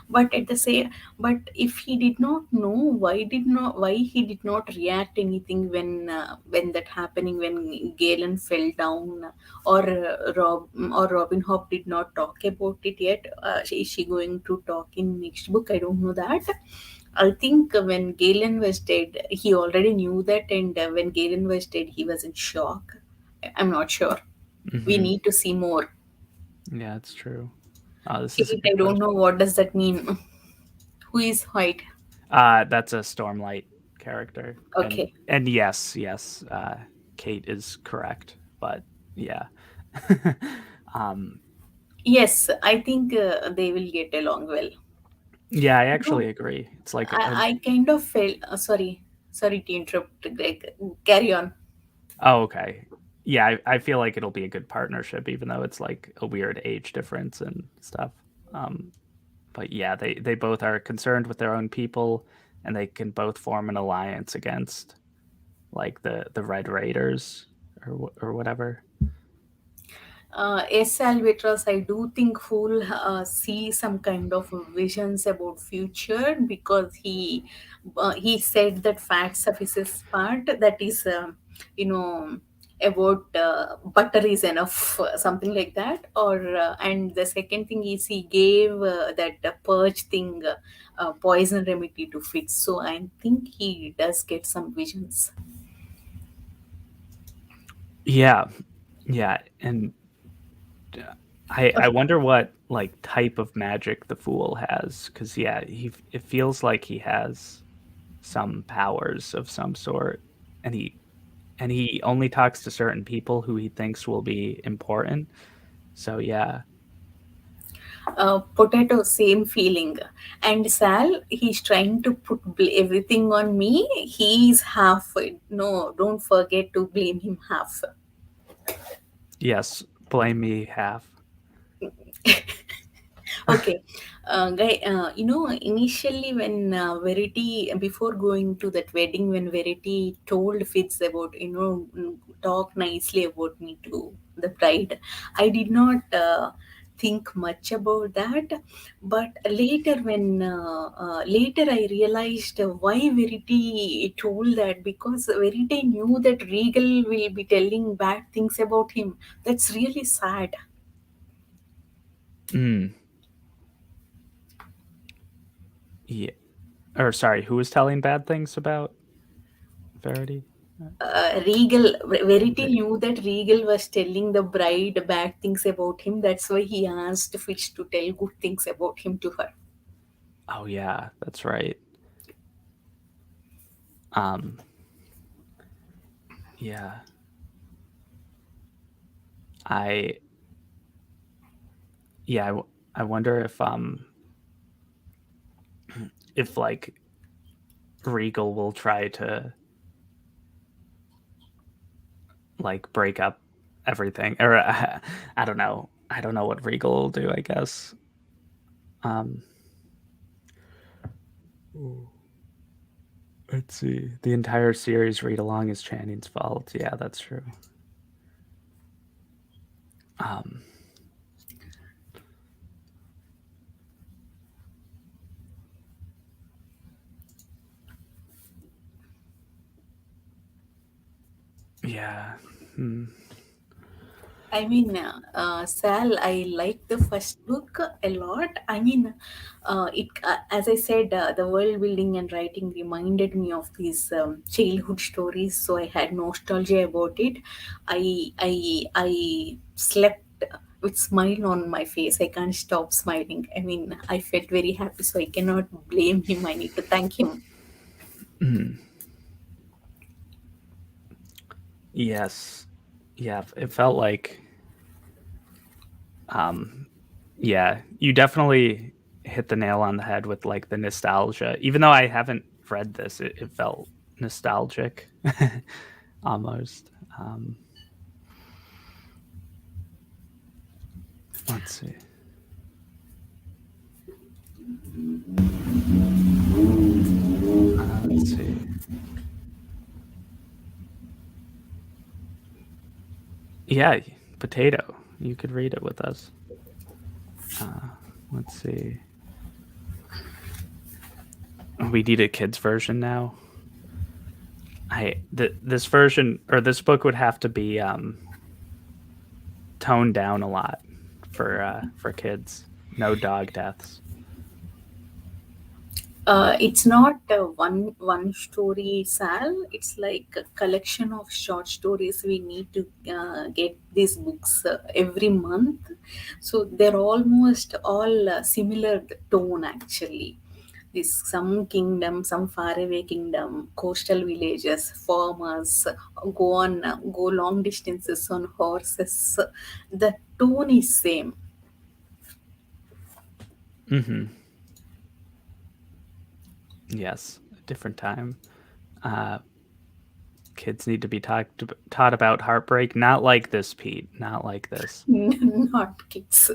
but at the same, but if he did not know, why he did not react anything when that happening, when Galen fell down, or Robin Hobb did not talk about it yet. Is she going to talk in next book? I don't know that. I think when Galen was dead, he already knew that, and when Galen was dead, he was in shock. I'm not sure. We Hmm need to see more. Yeah, it's true. Oh, this is a Kate, I good don't question. know what does that mean. Who is White? That's a Stormlight character, Okay. and yes, yes, Kate is correct, but yeah, um, Yes, I think they will get along well. yeah, I No, actually agree. It's like a I kind of felt. Sorry to interrupt, Greg. Carry on. oh, okay. Yeah, I feel like it'll be a good partnership, even though it's like a weird age difference and stuff. Um, but yeah, they both are concerned with their own people, and they can both form an alliance against like the Red Raiders or whatever. Yes, Albatros, I do think Fool see some kind of visions about future, because he said that fat suffices part. That is, you know, about butter is enough, something like that. Or and the second thing is he gave that purge thing, poison remedy to Fitz. So I think he does get some visions. Yeah, yeah, and I wonder what like type of magic the fool has, because yeah, he it feels like he has some powers of some sort, and he only talks to certain people who he thinks will be important. So yeah, Potato, same feeling. And Sal, he's trying to put everything on me. He's half. No, don't forget to blame him half. Yes, blame me half. Okay, guy. Initially when Verity, before going to that wedding, when Verity told Fitz about, talk nicely about me to the bride, I did not think much about that. But later I realized why Verity told that, because Verity knew that Regal will be telling bad things about him. That's really sad. Mm, yeah. Or sorry, who was telling bad things about Verity? Verity Re- knew that Regal was telling the bride bad things about him. That's why he asked Fitch to tell good things about him to her. Oh yeah, that's right. Um, yeah. I yeah, I wonder if like Regal will try to like break up everything or I don't know. I don't know what Regal will do, I guess. Um Ooh, let's see. The entire series read along is Channing's fault. Yeah, that's true. Um yeah. Hmm. Sal, I like the first book a lot. As I said, the world building and writing reminded me of these childhood stories, so I had nostalgia about it. I slept with smile on my face. I can't stop smiling. I felt very happy, so I cannot blame him. I need to thank him. Hmm. Yes. Yeah, it felt like um yeah, you definitely hit the nail on the head with like the nostalgia. Even though I haven't read this, it felt nostalgic almost. Um let's see. Let's see. Yeah, potato. You could read it with us. Uh, let's see. We need a kids version now. This version or this book would have to be toned down a lot for kids. No dog deaths. It's not one story, Sal. It's like a collection of short stories. We need to get these books every month, so they're almost all similar tone actually. This some kingdom, some faraway kingdom, coastal villages, farmers go long distances on horses. The tone is same. Mm-hmm. Yes, a different time. Uh, kids need to be taught about heartbreak. Not like this, Pete. Not like this. Not kids.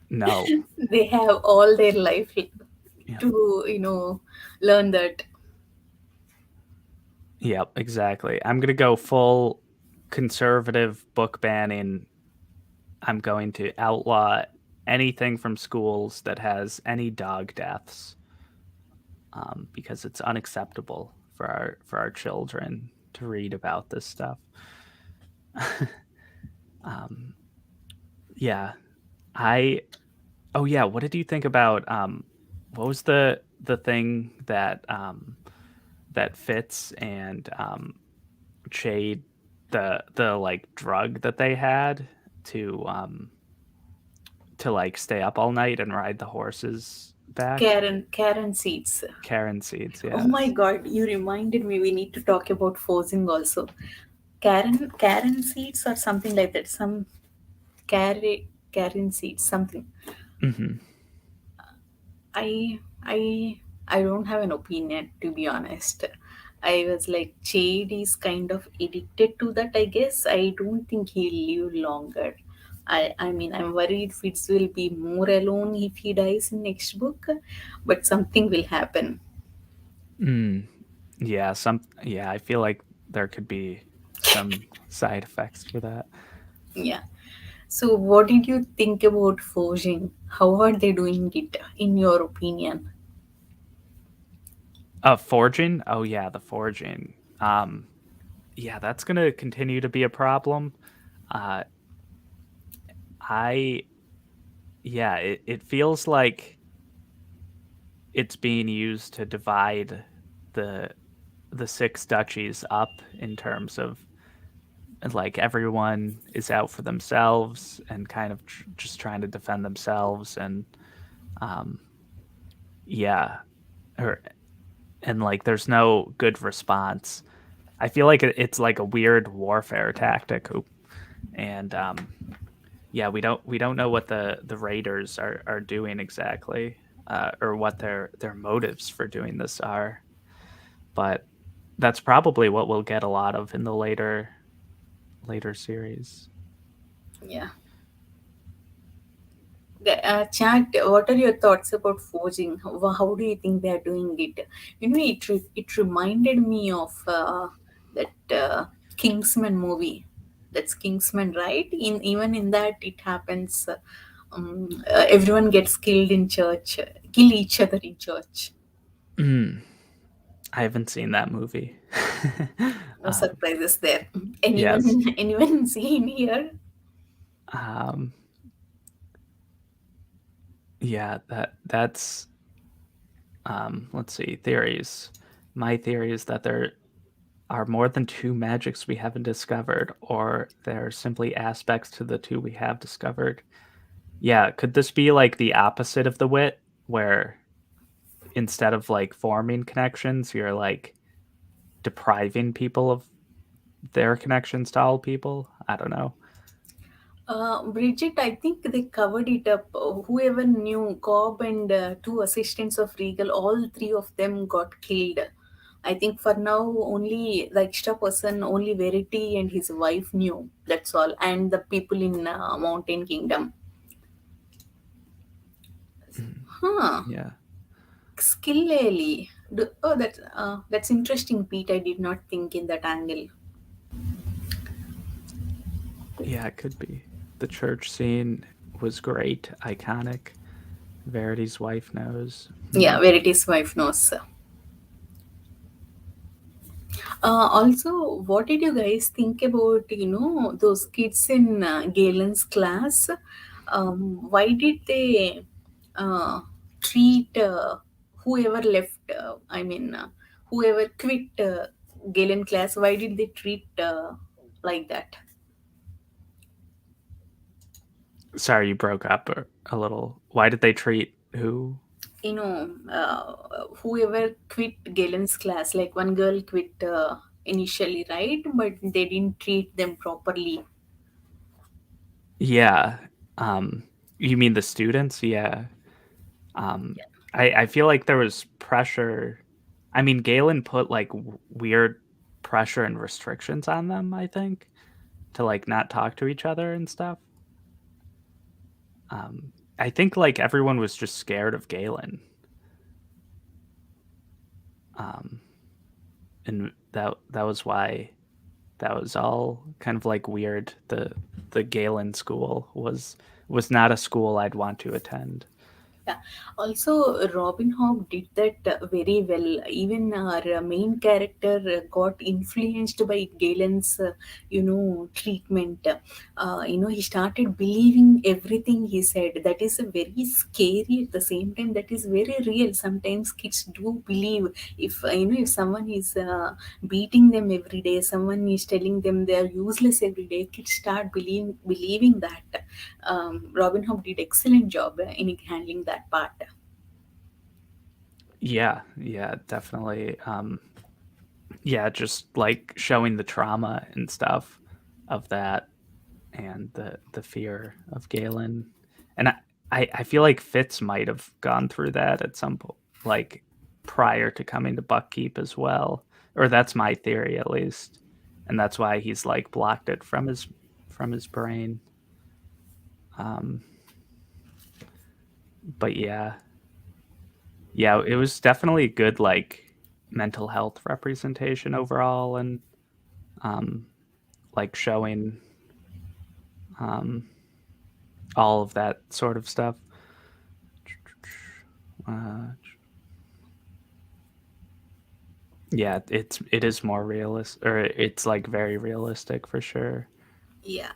No. They have all their life Yep. to learn that. Yep. Exactly. I'm gonna go full conservative book banning. I'm going to outlaw anything from schools that has any dog deaths, because it's unacceptable for our children to read about this stuff. um, yeah, I. Oh yeah, what did you think about what was the thing that that Fitz and Shade, the like drug that they had to like stay up all night and ride the horses back? Karen seeds. Karen seeds, Oh my yes. god, you reminded me, we need to talk about forcing also. Karen seeds or something like that. Some Karen seeds something. Hmm. I I I don't have an opinion, to be honest. I was like, Jade is kind of addicted to that, I guess. I don't think he'll live longer. I mean, I'm worried Fitz will be more alone if he dies in next book, but something will happen. Mm. Yeah, yeah, I feel like there could be some side effects for that. Yeah. So, what did you think about forging? How are they doing it, in your opinion? Forging? Oh yeah, the forging. Yeah, that's gonna continue to be a problem. Uh, I yeah, it feels like it's being used to divide the the six duchies up in terms of like everyone is out for themselves and kind of just trying to defend themselves and um yeah, or and like there's no good response. I feel like it's like a weird warfare tactic, and yeah, we don't know what the raiders are doing exactly, or what their motives for doing this are. But that's probably what we'll get a lot of in the later series. Yeah. Chat, what are your thoughts about forging? How do you think they are doing it? It reminded me of that Kingsman movie. That's Kingsman, right? In even in that, it happens. Everyone gets killed in church, kill each other in church. Mm, I haven't seen that movie. No surprises there. Yes. Anyone, anyone seen here? Um, yeah, that's let's see, theories. My theory is that there are more than two magics we haven't discovered, or there are simply aspects to the two we have discovered. Yeah, could this be like the opposite of the wit, where instead of like forming connections, you're like depriving people of their connections to all people? I don't know. Bridget, I think they covered it up. Whoever knew, Cobb and two assistants of Regal, all three of them got killed. I think for now, only the extra person, only Verity and his wife knew. That's all. And the people in Mountain Kingdom. Mm, Huh. yeah, Skillily. That's interesting, Pete. I did not think in that angle. yeah, it could be. The church scene was great, iconic. Verity's wife knows. Hmm. Yeah, Verity's wife knows. Also, what did you guys think about those kids in Galen's class? Why did they uh, treat whoever left? Whoever quit Galen class. Why did they treat like that? Sorry, you broke up a little. Why did they treat who? Whoever quit Galen's class, like one girl quit initially, right? But they didn't treat them properly. Yeah. Um, you mean the students? Yeah. Um, I feel like there was pressure. I mean, Galen put like weird pressure and restrictions on them, I think, to like not talk to each other and stuff. I think like everyone was just scared of Galen. Um, and that was why that was all kind of like weird. The Galen school was not a school I'd want to attend. Yeah. Also, Robin Hobb did that very well. Even our main character got influenced by Galen's, treatment. He started believing everything he said. That is very scary. At the same time, that is very real. Sometimes kids do believe if if someone is beating them every day, someone is telling them they are useless every day. Kids start believing that. Robin Hood did excellent job in handling that part. Yeah, yeah, definitely. Yeah, just like showing the trauma and stuff of that and the fear of Galen. And I feel like Fitz might have gone through that at some point, like prior to coming to Buckkeep as well, or that's my theory at least, and that's why he's like blocked it from his brain. Um, but yeah, yeah, it was definitely good like mental health representation overall, and um, like showing um, all of that sort of stuff. Uh, yeah, it is more realistic, or it's like very realistic for sure. Yeah,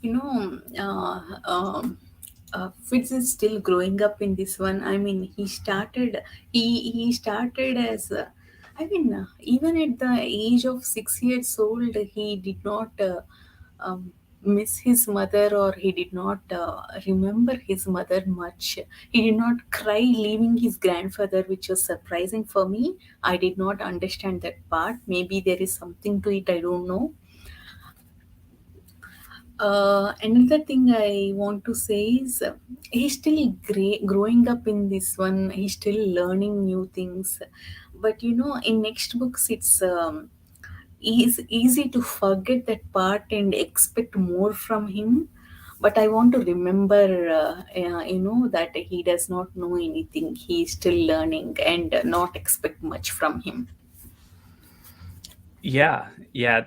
you know, Fitz is still growing up in this one. I mean, he started as I mean, even at the age of 6 years old, he did not miss his mother, or he did not remember his mother much. He did not cry leaving his grandfather, which was surprising for me. I did not understand that part. Maybe there is something to it. I don't know. Another thing I want to say is he's still growing up in this one. He's still learning new things. But in next books, it's easy to forget that part and expect more from him. But I want to remember, that he does not know anything. He is still learning and not expect much from him. Yeah, yeah.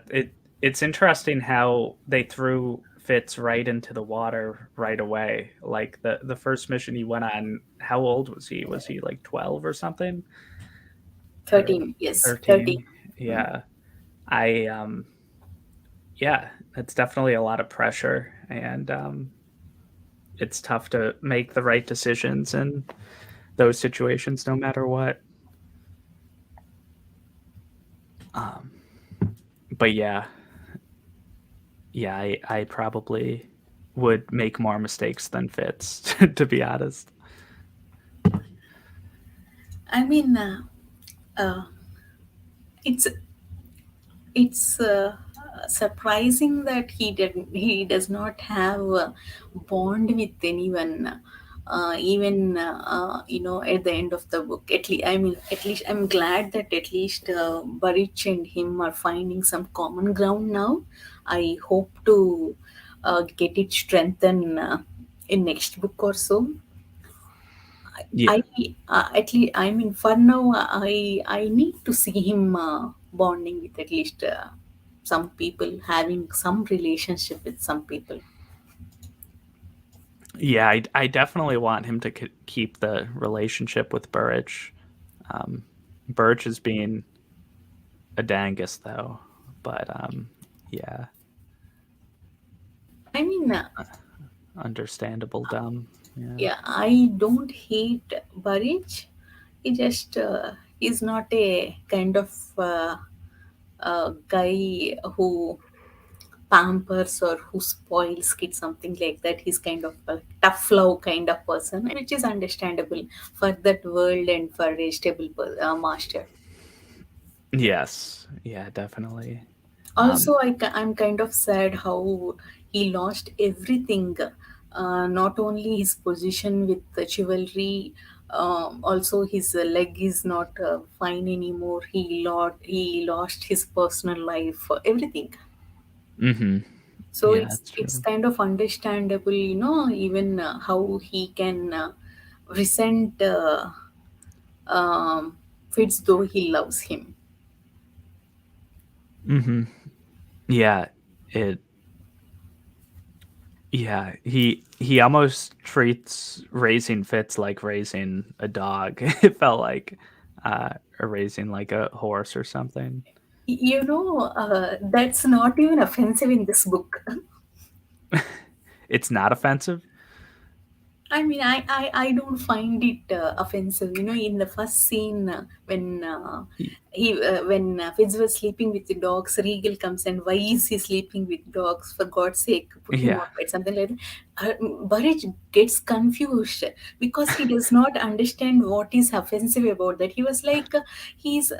It's interesting how they threw Fitz right into the water right away. Like the first mission he went on, how old was he? Was he like 12 or something? Or 13, yes, 13. 13? Yeah. I yeah, it's definitely a lot of pressure, and it's tough to make the right decisions in those situations no matter what. Um but yeah, yeah, I probably would make more mistakes than Fitz, to be honest. I mean, uh, it's it's surprising that he does not have a bond with anyone, even at the end of the book. At least I'm glad that at least Barich and him are finding some common ground now. I hope to get it strengthened in next book or so. Yeah. I at least, I mean, for now, I need to see him bonding with at least some people, having some relationship with some people. Yeah, I definitely want him to keep the relationship with Burrich. Um, Burrich is being a dangus though, but yeah, I mean, understandable dumb. Yeah. yeah, I don't hate Barich. He just is not a kind of guy who pampers or who spoils kids, something like that. He's kind of a tough love kind of person, which is understandable for that world and for a stable master. Yes. Yeah, definitely. Um, Also, I'm kind of sad how he lost everything. Not only his position with the chivalry, also his leg is not fine anymore. He lost his personal life, everything. mhm. So Yeah, it's that's it's true. kind of understandable, even how he can resent Fitz, though he loves him. Mhm. Yeah, it yeah, he almost treats raising Fitz like raising a dog. It felt like or raising like a horse or something. That's not even offensive in this book. It's not offensive. I mean, I don't find it offensive. In the first scene, when Fitz was sleeping with the dogs, Regal comes and, why is he sleeping with dogs? For God's sake, put him Yeah. on bed, something like that. Burridge gets confused because he does not understand what is offensive about that. He was like, he's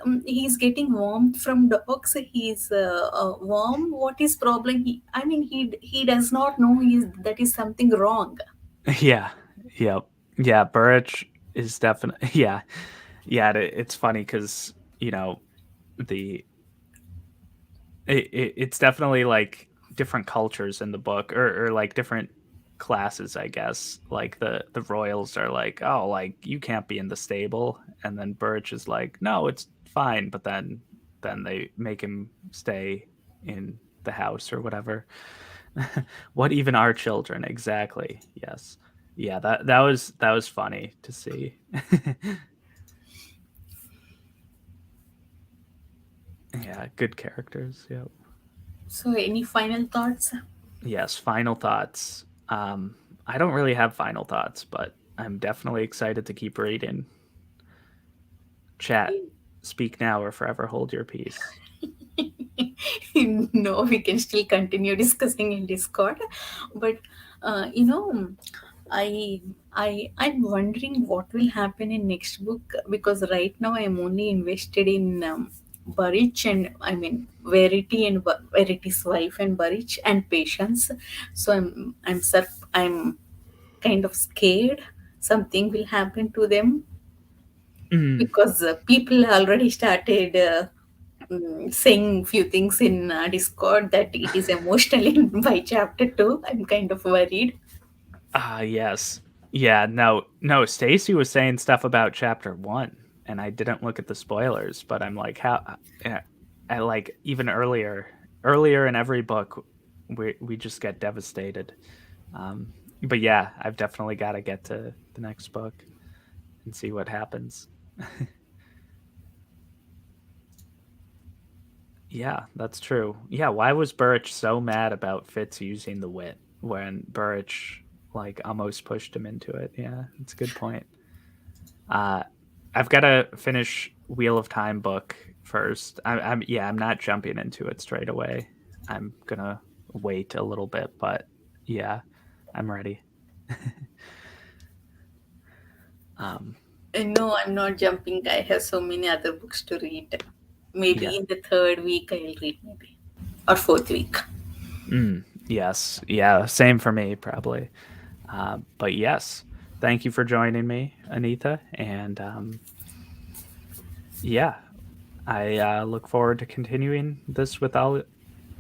getting warmth from dogs. He's warm. What is problem? I mean, he does not know that is something wrong. Yeah. Yep. Yeah, Burrich is definitely yeah. Yeah, it's funny cuz you know, the it's definitely like different cultures in the book, or like different classes, I guess. Like the royals are like, oh, like you can't be in the stable, and then Birch is like, no, it's fine, but then they make him stay in the house or whatever. What even are children exactly? Yes. Yeah, that was funny to see. Yeah, good characters. Yep. So, any final thoughts? Yes, final thoughts. I don't really have final thoughts, but I'm definitely excited to keep reading. Chat, speak now or forever hold your peace. No, we can still continue discussing in Discord, but you know, I I'm wondering what will happen in next book, because right now I'm only invested in Burrich, and I mean Verity and Verity's wife, and Burrich and Patience. So I'm kind of scared something will happen to them, Mm. because people already started saying few things in Discord that it is emotional by chapter 2. I'm kind of worried. Yes. Yeah, no, Stacy was saying stuff about chapter 1 and I didn't look at the spoilers, but I'm like yeah, I like even earlier in every book we just get devastated. Um but yeah, I've definitely got to get to the next book and see what happens. Yeah, that's true. Yeah, why was Burrich so mad about Fitz using the wit when Burrich like almost pushed him into it? Yeah, it's a good point. Uh, I've got to finish Wheel of Time book first. I'm not jumping into it straight away. I'm gonna wait a little bit, but yeah, I'm ready. um, No, I'm not jumping. I have so many other books to read. Maybe yeah. in the third week I'll read, maybe, or fourth week. Yes. Yeah. Same for me, probably. But yes, thank you for joining me, Anitha, and yeah, I look forward to continuing this with all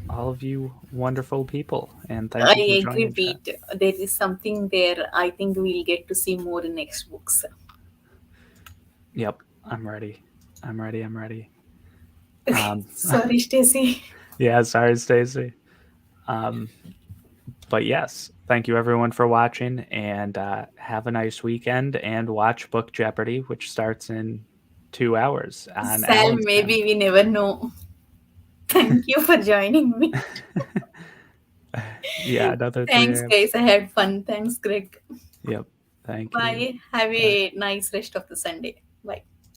of you wonderful people, and thank you for I agree, joining, chat. Pete. There is something there. I think we'll get to see more in next books. Yep, I'm ready. I'm ready. I'm ready. Um, Sorry, Stacy. yeah, sorry, Stacy. Um, but yes, thank you everyone for watching, and have a nice weekend. And watch Book Jeopardy, which starts in 2 hours on Sal, Alan's maybe channel. we never know. Thank you for joining me. Yeah, another Thanks, 3 a.m. guys. I had fun. Thanks, Greg. Yep. Thank you. Bye. Have Bye. a nice rest of the Sunday. Bye.